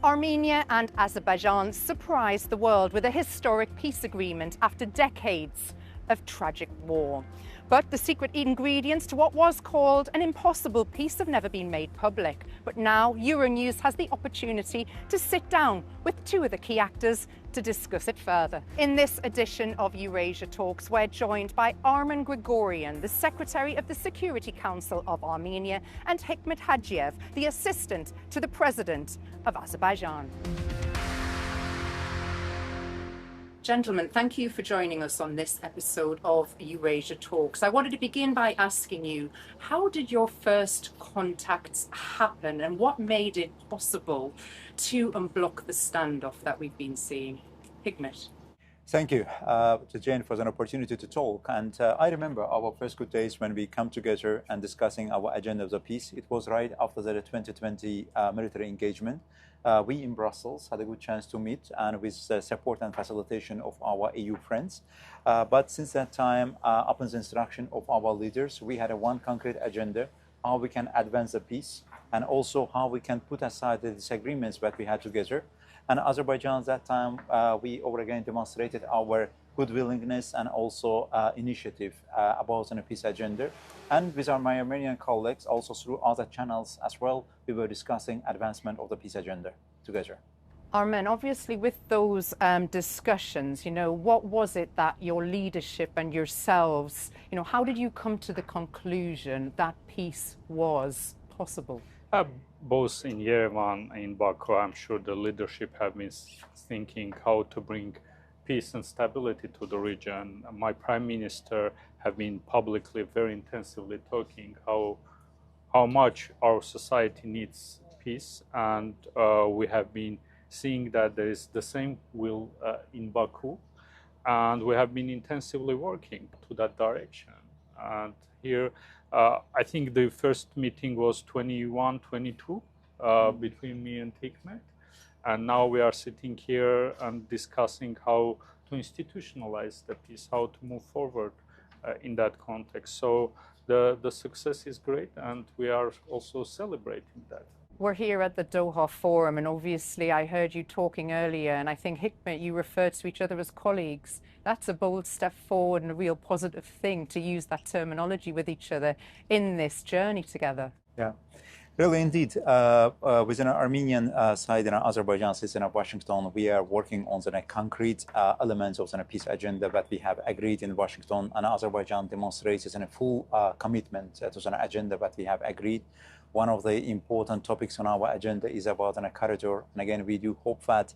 Armenia and Azerbaijan surprised the world with a historic peace agreement after decades of tragic war. But the secret ingredients to what was called an impossible peace have never been made public. But now Euronews has the opportunity to sit down with two of the key actors to discuss it further. In this edition of Eurasia Talks, we're joined by Armen Grigorian, the Secretary of the Security Council of Armenia, and Hikmet Hajiev, the Assistant to the President of Azerbaijan. Gentlemen, thank you for joining us on this episode of Eurasia Talks. I wanted to begin by asking you, how did your first contacts happen and what made it possible to unblock the standoff that we've been seeing? Hikmet. Thank you to Jane for an opportunity to talk. And I remember our first good days when we come together and discussing our agenda of the peace. It was right after the 2020 military engagement. We in Brussels had a good chance to meet and with the support and facilitation of our EU friends. But since that time, upon the instruction of our leaders, we had one concrete agenda, how we can advance the peace and also how we can put aside the disagreements that we had together. And Azerbaijan at that time, we over again demonstrated our good willingness and also initiative about a peace agenda. And with my Armenian colleagues, also through other channels as well, we were discussing advancement of the peace agenda together. Armen, obviously with those discussions, what was it that your leadership and yourselves, how did you come to the conclusion that peace was possible? Both in Yerevan and in Baku, I'm sure the leadership have been thinking how to bring peace and stability to the region. My Prime Minister have been publicly very intensively talking how much our society needs peace, and we have been seeing that there is the same will in Baku, and we have been intensively working to that direction. And here, I think the first meeting was 21-22 between me and Hikmet. And now we are sitting here and discussing how to institutionalize the peace, how to move forward in that context. So the success is great, and we are also celebrating that. We're here at the Doha Forum, and obviously I heard you talking earlier, and I think, Hikmet, you referred to each other as colleagues. That's a bold step forward and a real positive thing to use that terminology with each other in this journey together. Yeah. Really, indeed, within our Armenian side and Azerbaijan citizen of Washington, we are working on the concrete elements of the peace agenda that we have agreed in Washington, and Azerbaijan demonstrates a full commitment to the agenda that we have agreed. One of the important topics on our agenda is about a corridor, and again, we do hope that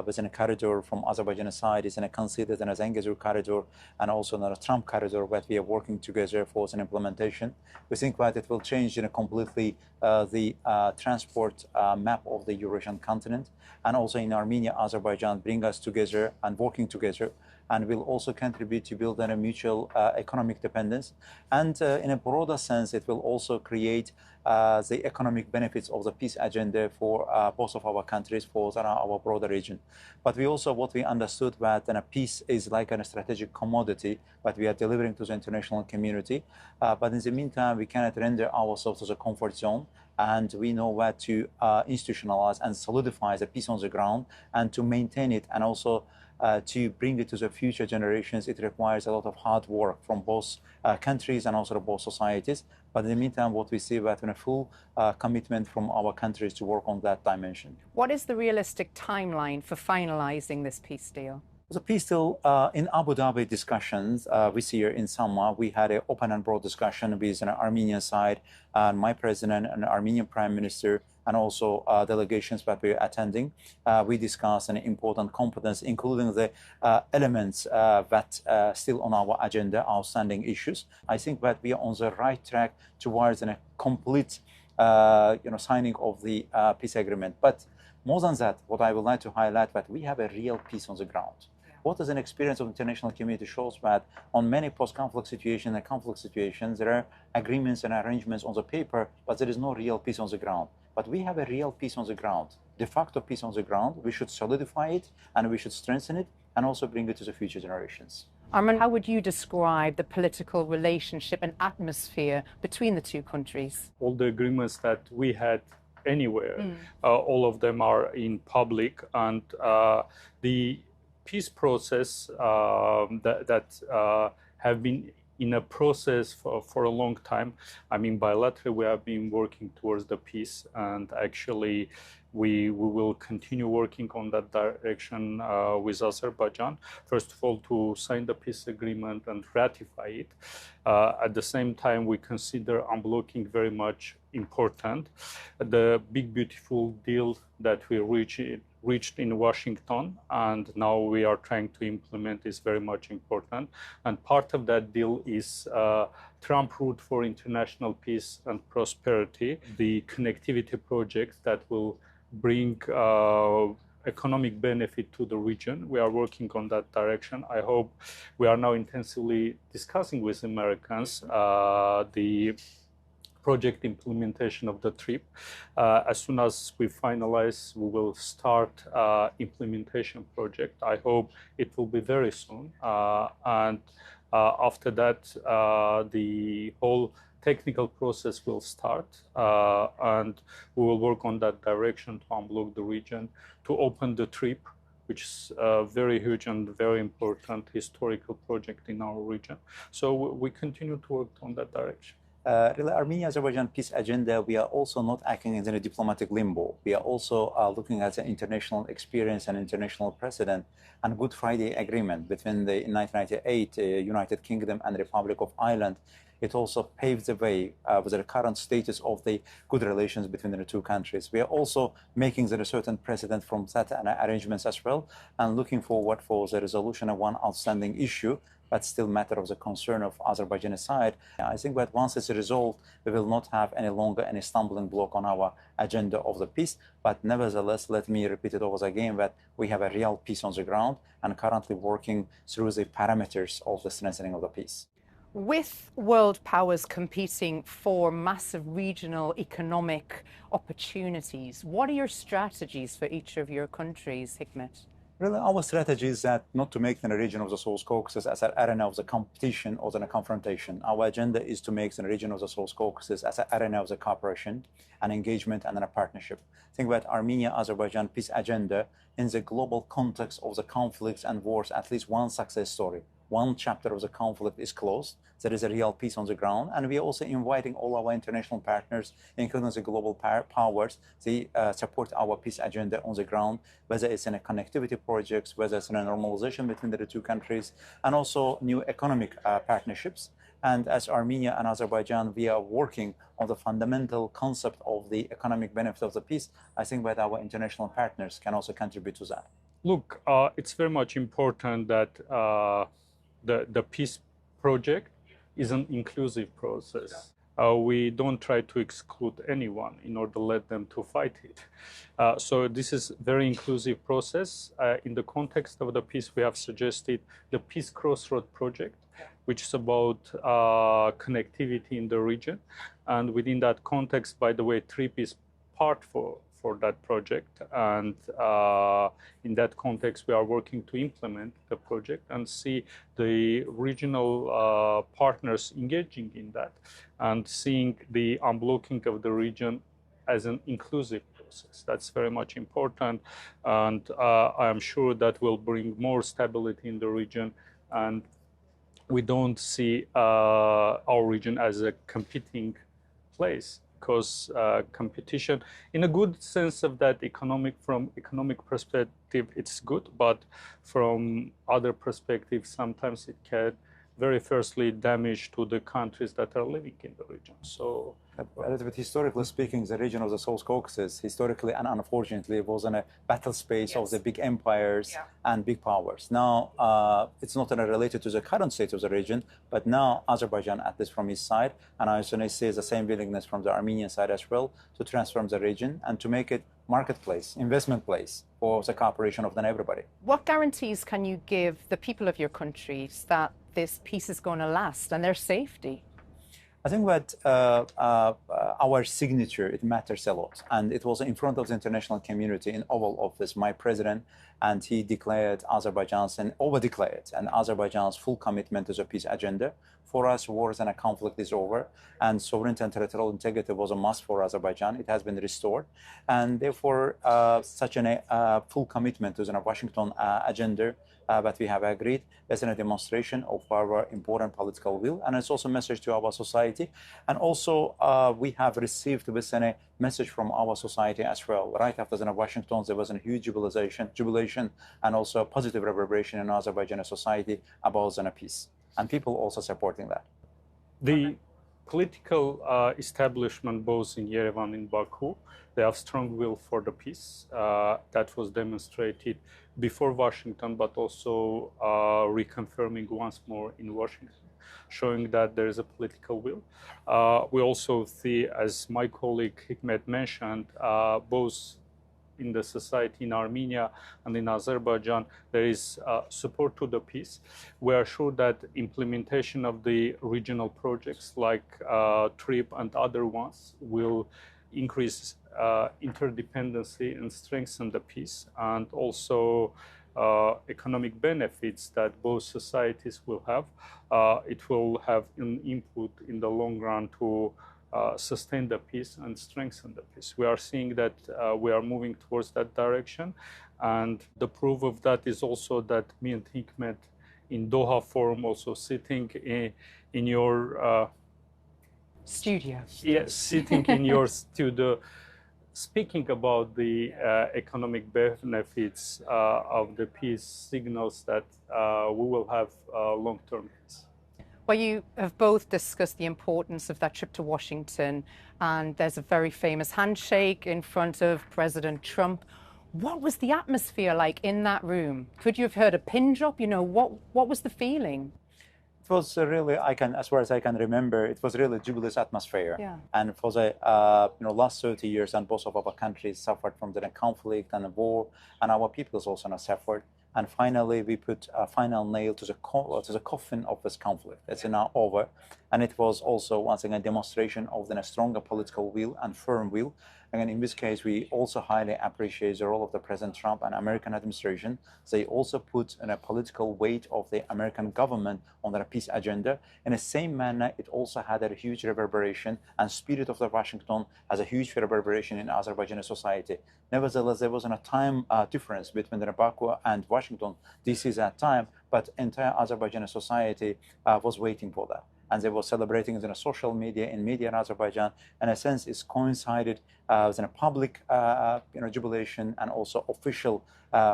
within a corridor from Azerbaijan side is considered as a Zengezur corridor and also a Trump corridor that we are working together for an implementation. We think that it will change completely the transport map of the Eurasian continent, and also in Armenia, Azerbaijan bring us together and working together, and will also contribute to build a mutual economic dependence. And in a broader sense, it will also create the economic benefits of the peace agenda for both of our countries, for our broader region. But we also, what we understood that peace is like a strategic commodity that we are delivering to the international community. But in the meantime, we cannot render ourselves to the comfort zone. And we know what to institutionalize and solidify the peace on the ground and to maintain it, and also to bring it to the future generations. It requires a lot of hard work from both countries and also both societies. But in the meantime, what we see is a full commitment from our countries to work on that dimension. What is the realistic timeline for finalizing this peace deal? The peace deal in Abu Dhabi discussions this year in summer, we had an open and broad discussion with an Armenian side, and my president and Armenian prime minister, and also delegations that we're attending. We discussed an important competence, including the elements that still on our agenda, outstanding issues. I think that we are on the right track towards a complete signing of the peace agreement. But more than that, what I would like to highlight that we have a real peace on the ground. What is an experience of international community shows that on many post-conflict situations and conflict situations, there are agreements and arrangements on the paper, but there is no real peace on the ground. But we have a real peace on the ground, de facto peace on the ground. We should solidify it and we should strengthen it and also bring it to the future generations. Armen, how would you describe the political relationship and atmosphere between the two countries? All the agreements that we had anywhere. All of them are in public, and the peace process that have been in a process for a long time. I mean, bilaterally, we have been working towards the peace, and actually we will continue working on that direction with Azerbaijan. First of all, to sign the peace agreement and ratify it. At the same time, we consider unblocking very much important. The big, beautiful deal that we reached in Washington, and now we are trying to implement, is very much important. And part of that deal is Trump route for international peace and prosperity, the connectivity project that will bring economic benefit to the region. We are working on that direction. I hope we are now intensively discussing with Americans the project implementation of the trip. As soon as we finalize, we will start implementation project. I hope it will be very soon. And after that, the whole technical process will start, and we will work on that direction to unblock the region, to open the trip, which is a very huge and very important historical project in our region. So we continue to work on that direction. Really, Armenia-Azerbaijan peace agenda, we are also not acting in a diplomatic limbo. We are also looking at the international experience and international precedent and Good Friday Agreement between the 1998 United Kingdom and the Republic of Ireland. It also paves the way with the current status of the good relations between the two countries. We are also making a certain precedent from that arrangements as well, and looking forward for the resolution of one outstanding issue, but still matter of the concern of Azerbaijan side. I think that once it's resolved, we will not have any longer any stumbling block on our agenda of the peace. But nevertheless, let me repeat it over again, that we have a real peace on the ground and currently working through the parameters of the strengthening of the peace. With world powers competing for massive regional economic opportunities, what are your strategies for each of your countries, Hikmet? Really, our strategy is that not to make the region of the South Caucasus as an arena of the competition or the confrontation. Our agenda is to make the region of the South Caucasus as an arena of the cooperation and engagement and a partnership. Think about Armenia-Azerbaijan peace agenda in the global context of the conflicts and wars, at least one success story. One chapter of the conflict is closed. There is a real peace on the ground. And we are also inviting all our international partners, including the global powers, to support our peace agenda on the ground, whether it's in a connectivity projects, whether it's in a normalization between the two countries, and also new economic partnerships. And as Armenia and Azerbaijan, we are working on the fundamental concept of the economic benefit of the peace. I think that our international partners can also contribute to that. Look, it's very much important that the peace project is an inclusive process. We don't try to exclude anyone in order to let them to fight it. So this is a very inclusive process. In the context of the peace, we have suggested the Peace Crossroad project, which is about connectivity in the region. And within that context, by the way, TRIP is part for that project, and in that context we are working to implement the project and see the regional partners engaging in that and seeing the unblocking of the region as an inclusive process. That's very much important, and I am sure that will bring more stability in the region, and we don't see our region as a competing place. Because competition, in a good sense of that, from economic perspective, it's good, but from other perspectives, sometimes it can very firstly damage to the countries that are living in the region. So, a little bit historically speaking, the region of the South Caucasus, historically and unfortunately, was in a battle space of the big empires and big powers. Now, it's not related to the current state of the region, but now Azerbaijan, at least from his side, and I also see the same willingness from the Armenian side as well, to transform the region and to make it marketplace, investment place for the cooperation of everybody. What guarantees can you give the people of your countries that this peace is going to last and their safety? I think that our signature, it matters a lot. And it was in front of the international community in Oval Office, my president, and he declared Azerbaijan's and over-declared and Azerbaijan's full commitment to the peace agenda. For us, wars and a conflict is over, and sovereignty and territorial integrity was a must for Azerbaijan. It has been restored, and therefore, such a full commitment to the Washington agenda that we have agreed is a demonstration of our important political will, and it's also a message to our society. And also, we have received a message from our society as well. Right after the Washington, there was a huge jubilation, and also a positive reverberation in Azerbaijani society about the peace, and people also supporting that. The political establishment, both in Yerevan and Baku, they have strong will for the peace. That was demonstrated before Washington, but also reconfirming once more in Washington, showing that there is a political will. We also see, as my colleague Hikmet mentioned, both in the society in Armenia and in Azerbaijan, there is support to the peace. We are sure that implementation of the regional projects like TRIP and other ones will increase interdependency and strengthen the peace, and also economic benefits that both societies will have. It will have an input in the long run to sustain the peace and strengthen the peace. We are seeing that we are moving towards that direction, and the proof of that is also that me and Hikmet in Doha Forum, also sitting in your studio. Yes, sitting in your studio, speaking about the economic benefits of the peace, signals that we will have long-term peace. Well, you have both discussed the importance of that trip to Washington, and there's a very famous handshake in front of President Trump. What was the atmosphere like in that room? Could you have heard a pin drop? You know, what was the feeling? It was really, as far as I can remember, it was really jubilous atmosphere. Yeah. And for the last 30 years, and both of our countries suffered from the conflict and the war, and our peoples also suffered. And finally, we put a final nail to the coffin of this conflict. It's now over. And it was also, once again, a demonstration of the stronger political will and firm will. Again, in this case, we also highly appreciate the role of the President Trump and American administration. They also put in a political weight of the American government on their peace agenda. In the same manner, it also had a huge reverberation, and spirit of the Washington has a huge reverberation in Azerbaijani society. Nevertheless, there wasn't a time difference between the Baku and Washington DC at that time, but entire Azerbaijani society was waiting for that. And they were celebrating it in social media, in media in Azerbaijan. In a sense, it's coincided with a public jubilation and also official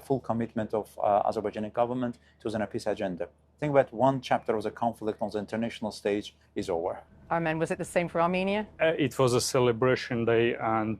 full commitment of Azerbaijani government to the peace agenda. I think that one chapter of the conflict on the international stage is over. Armen, was it the same for Armenia? It was a celebration day, and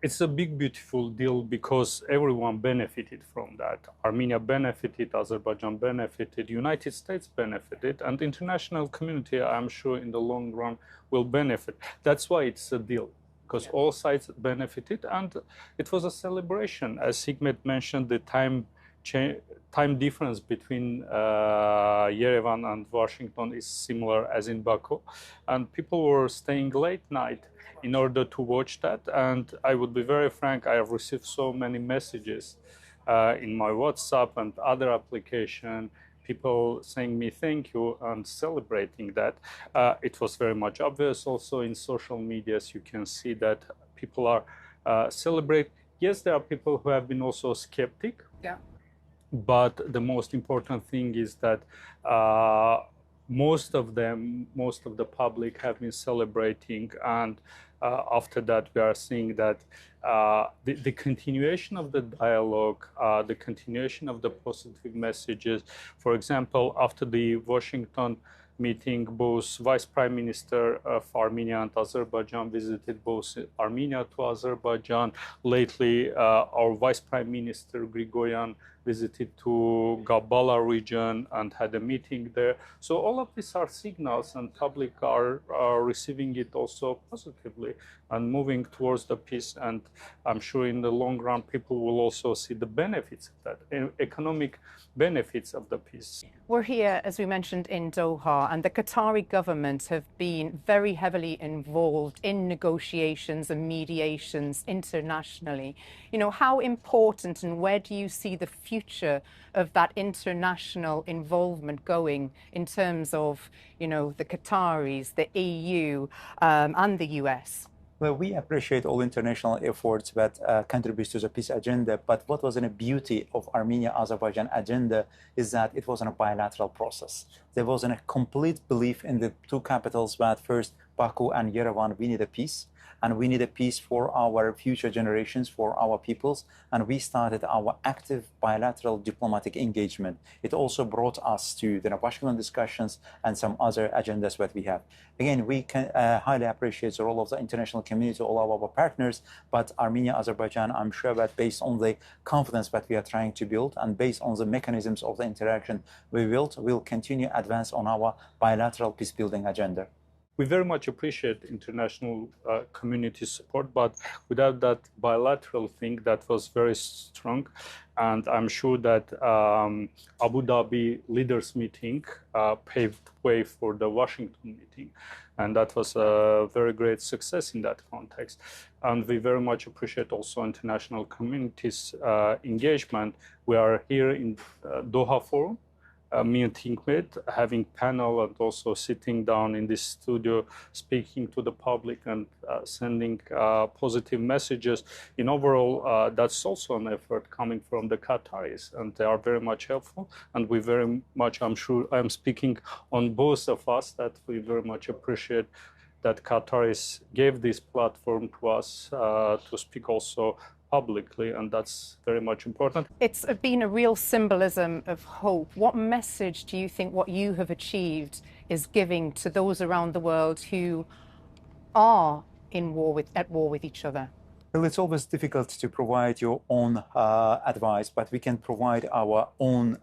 it's a big, beautiful deal because everyone benefited from that. Armenia benefited, Azerbaijan benefited, United States benefited, and the international community, I'm sure, in the long run will benefit. That's why it's a deal, because all sides benefited, and it was a celebration. As Hikmet mentioned, the time difference between Yerevan and Washington is similar as in Baku, and people were staying late night in order to watch that. And I would be very frank, I have received so many messages in my WhatsApp and other application, people saying me thank you and celebrating that. It was very much obvious also in social medias. You can see that people are celebrating. Yes, there are people who have been also skeptic. Yeah. But the most important thing is that most of the public have been celebrating, and after that we are seeing that the continuation of the dialogue, the continuation of the positive messages. For example, after the Washington meeting, both Vice Prime Minister of Armenia and Azerbaijan visited both Armenia to Azerbaijan. Lately, our Vice Prime Minister Grigoryan visited to Gabala region and had a meeting there. So all of these are signals, and public are receiving it also positively and moving towards the peace. And I'm sure in the long run, people will also see the benefits of that, economic benefits of the peace. We're here, as we mentioned, in Doha, and the Qatari government have been very heavily involved in negotiations and mediations internationally. You know, how important and where do you see the future of that international involvement going in terms of, you know, the Qataris, the EU, and the US? Well, we appreciate all international efforts that contribute to the peace agenda, but what was the beauty of Armenia-Azerbaijan agenda is that it was a bilateral process. There was a complete belief in the two capitals that first, Baku and Yerevan, we need a peace, and we need a peace for our future generations, for our peoples, and we started our active bilateral diplomatic engagement. It also brought us to the Washington discussions and some other agendas that we have. Again, we can highly appreciate the role of the international community, all of our partners, but Armenia, Azerbaijan, I'm sure that based on the confidence that we are trying to build and based on the mechanisms of the interaction we built, we'll continue to advance on our bilateral peace-building agenda. We very much appreciate international community support, but without that bilateral thing, that was very strong. And I'm sure that Abu Dhabi leaders meeting paved way for the Washington meeting. And that was a very great success in that context. And we very much appreciate also international community's engagement. We are here in Doha Forum, meeting with, having panel, and also sitting down in this studio, speaking to the public and sending positive messages. In overall, that's also an effort coming from the Qataris, and they are very much helpful. And we very much, I'm sure I'm speaking on both of us, that we very much appreciate that Qataris gave this platform to us to speak also publicly, and that's very much important. It's been a real symbolism of hope. What message do you think what you have achieved is giving to those around the world who are at war with each other? Well, it's always difficult to provide your own advice, but we can provide our own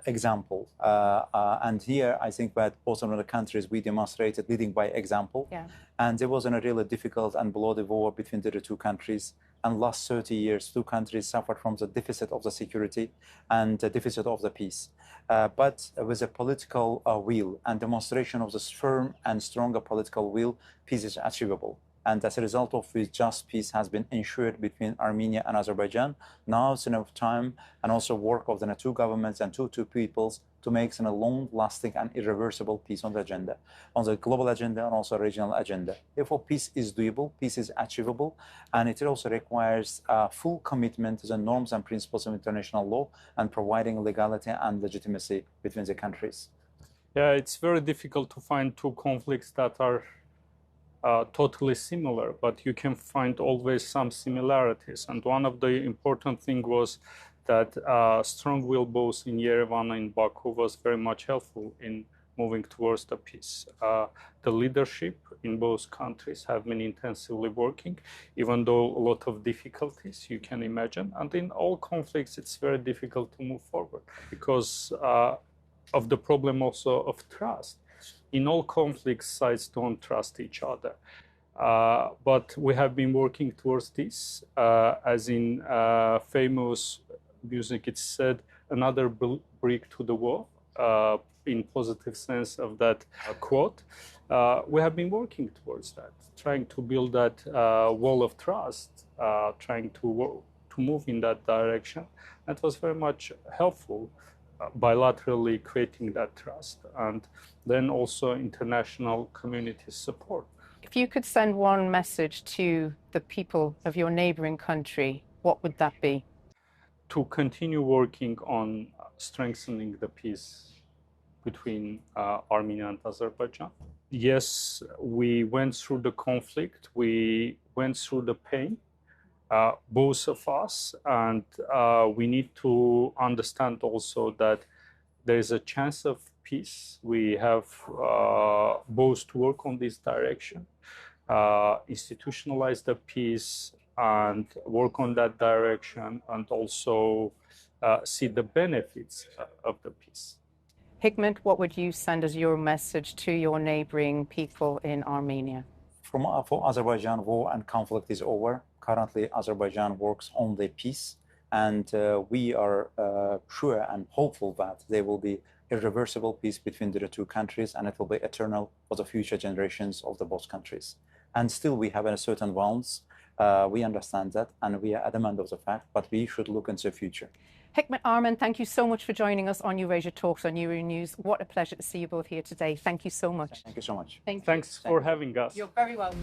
example. And here, I think that both of the countries, we demonstrated leading by example. Yeah. And there wasn't a really difficult and bloody war between the two countries. And last 30 years, two countries suffered from the deficit of the security and the deficit of the peace. But with a political will and demonstration of this firm and stronger political will, peace is achievable. And as a result of which, just peace has been ensured between Armenia and Azerbaijan. Now it's enough time and also work of the two governments and two peoples to make a long-lasting and irreversible peace on the agenda, on the global agenda and also regional agenda. Therefore, peace is doable, peace is achievable, and it also requires full commitment to the norms and principles of international law and providing legality and legitimacy between the countries. Yeah, it's very difficult to find two conflicts that are totally similar, but you can find always some similarities. And one of the important things was that strong will both in Yerevan and Baku was very much helpful in moving towards the peace. The leadership in both countries have been intensively working, even though a lot of difficulties you can imagine. And in all conflicts, it's very difficult to move forward because of the problem also of trust. In all conflicts, sides don't trust each other. But we have been working towards this, as in famous music, it's said, another brick to the wall, in positive sense of that quote. We have been working towards that, trying to build that wall of trust, trying to move in that direction. That was very much helpful. Bilaterally creating that trust, and then also international community support. If you could send one message to the people of your neighboring country, what would that be? To continue working on strengthening the peace between Armenia and Azerbaijan. Yes, we went through the conflict, we went through the pain, both of us, and we need to understand also that there is a chance of peace. We have both to work on this direction, institutionalize the peace and work on that direction, and also see the benefits of the peace. Hikmet, what would you send as your message to your neighboring people in Armenia? For Azerbaijan, war and conflict is over. Currently, Azerbaijan works on the peace, and we are sure and hopeful that there will be irreversible peace between the two countries, and it will be eternal for the future generations of the both countries. And still, we have a certain wounds. We understand that, and we are adamant of the fact, but we should look into the future. Hikmet, Armen, thank you so much for joining us on Eurasia Talks on Euronews. What a pleasure to see you both here today. Thank you so much. Thank you so much. Thanks for having us. You're very welcome.